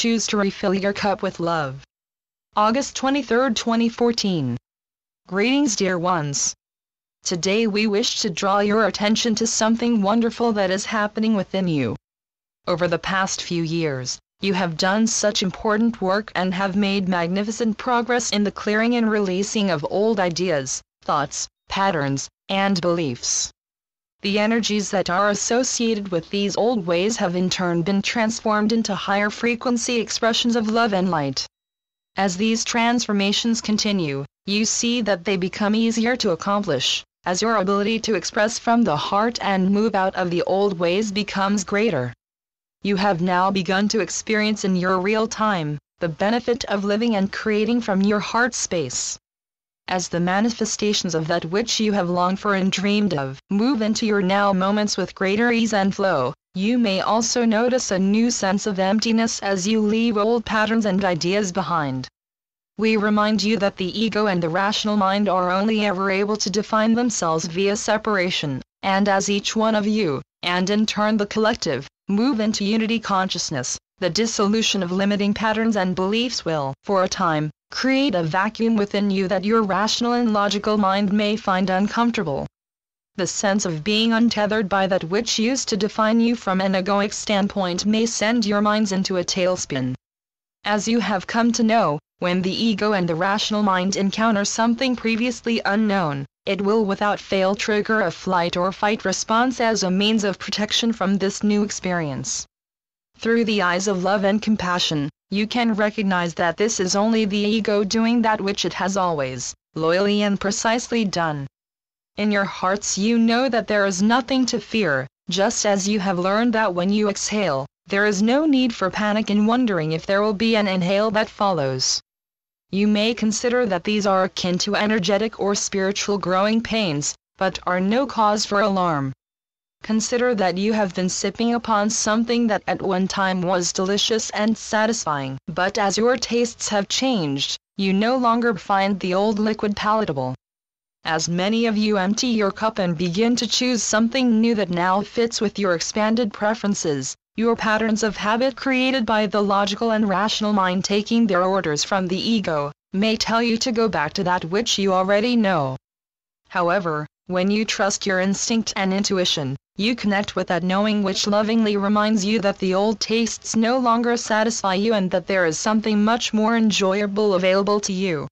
Choose to refill your cup with love. August 23, 2014. Greetings, dear ones. Today we wish to draw your attention to something wonderful that is happening within you. Over the past few years, you have done such important work and have made magnificent progress in the clearing and releasing of old ideas, thoughts, patterns, and beliefs. The energies that are associated with these old ways have in turn been transformed into higher frequency expressions of love and light. As these transformations continue, you see that they become easier to accomplish, as your ability to express from the heart and move out of the old ways becomes greater. You have now begun to experience in your real time the benefit of living and creating from your heart space. As the manifestations of that which you have longed for and dreamed of move into your now moments with greater ease and flow, you may also notice a new sense of emptiness as you leave old patterns and ideas behind. We remind you that the ego and the rational mind are only ever able to define themselves via separation, and as each one of you, and in turn the collective, move into unity consciousness, the dissolution of limiting patterns and beliefs will, for a time, create a vacuum within you that your rational and logical mind may find uncomfortable. The sense of being untethered by that which used to define you from an egoic standpoint may send your minds into a tailspin. As you have come to know, when the ego and the rational mind encounter something previously unknown, it will without fail trigger a flight or fight response as a means of protection from this new experience. Through the eyes of love and compassion, you can recognize that this is only the ego doing that which it has always, loyally and precisely done. In your hearts you know that there is nothing to fear, just as you have learned that when you exhale, there is no need for panic in wondering if there will be an inhale that follows. You may consider that these are akin to energetic or spiritual growing pains, but are no cause for alarm. Consider that you have been sipping upon something that at one time was delicious and satisfying, but as your tastes have changed, you no longer find the old liquid palatable. As many of you empty your cup and begin to choose something new that now fits with your expanded preferences, your patterns of habit created by the logical and rational mind taking their orders from the ego, may tell you to go back to that which you already know. However, when you trust your instinct and intuition, you connect with that knowing which lovingly reminds you that the old tastes no longer satisfy you and that there is something much more enjoyable available to you.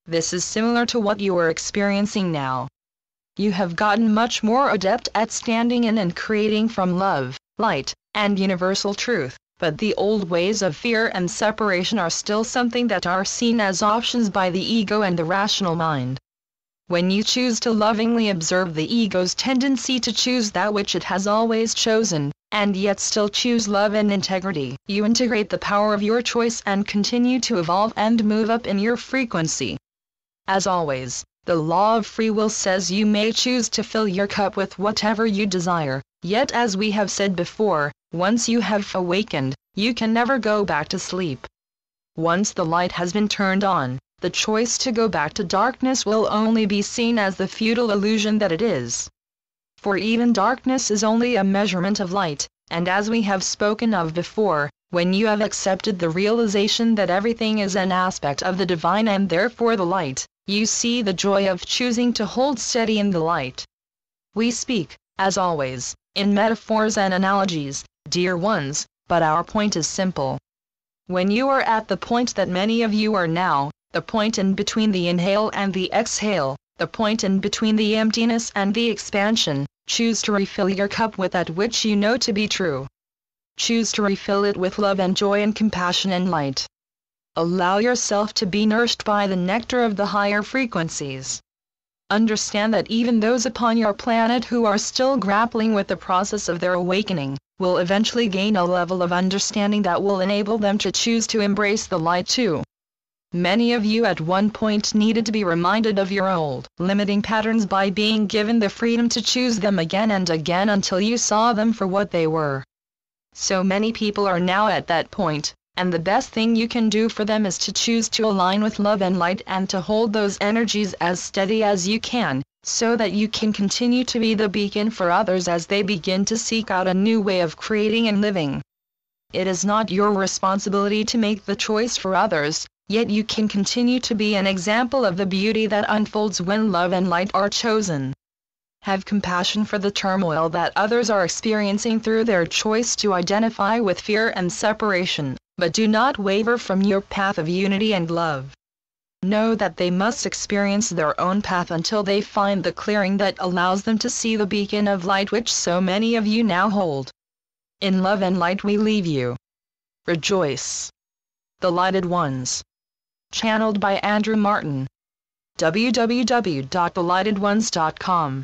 This is similar to what you are experiencing now. You have gotten much more adept at standing in and creating from love, light, and universal truth, but the old ways of fear and separation are still something that are seen as options by the ego and the rational mind. When you choose to lovingly observe the ego's tendency to choose that which it has always chosen, and yet still choose love and integrity, you integrate the power of your choice and continue to evolve and move up in your frequency. As always, the law of free will says you may choose to fill your cup with whatever you desire, yet as we have said before, once you have awakened, you can never go back to sleep. Once the light has been turned on, the choice to go back to darkness will only be seen as the futile illusion that it is. For even darkness is only a measurement of light, and as we have spoken of before, when you have accepted the realization that everything is an aspect of the divine and therefore the light, you see the joy of choosing to hold steady in the light. We speak, as always, in metaphors and analogies, dear ones, but our point is simple. When you are at the point that many of you are now, the point in between the inhale and the exhale, the point in between the emptiness and the expansion, choose to refill your cup with that which you know to be true. Choose to refill it with love and joy and compassion and light. Allow yourself to be nourished by the nectar of the higher frequencies. Understand that even those upon your planet who are still grappling with the process of their awakening, will eventually gain a level of understanding that will enable them to choose to embrace the light too. Many of you at one point needed to be reminded of your old, limiting patterns by being given the freedom to choose them again and again until you saw them for what they were. So many people are now at that point, and the best thing you can do for them is to choose to align with love and light and to hold those energies as steady as you can, so that you can continue to be the beacon for others as they begin to seek out a new way of creating and living. It is not your responsibility to make the choice for others, yet you can continue to be an example of the beauty that unfolds when love and light are chosen. Have compassion for the turmoil that others are experiencing through their choice to identify with fear and separation, but do not waver from your path of unity and love. Know that they must experience their own path until they find the clearing that allows them to see the beacon of light which so many of you now hold. In love and light we leave you. Rejoice. The Lighted Ones. Channeled by Andrew Martin. www.thelighted.ones.com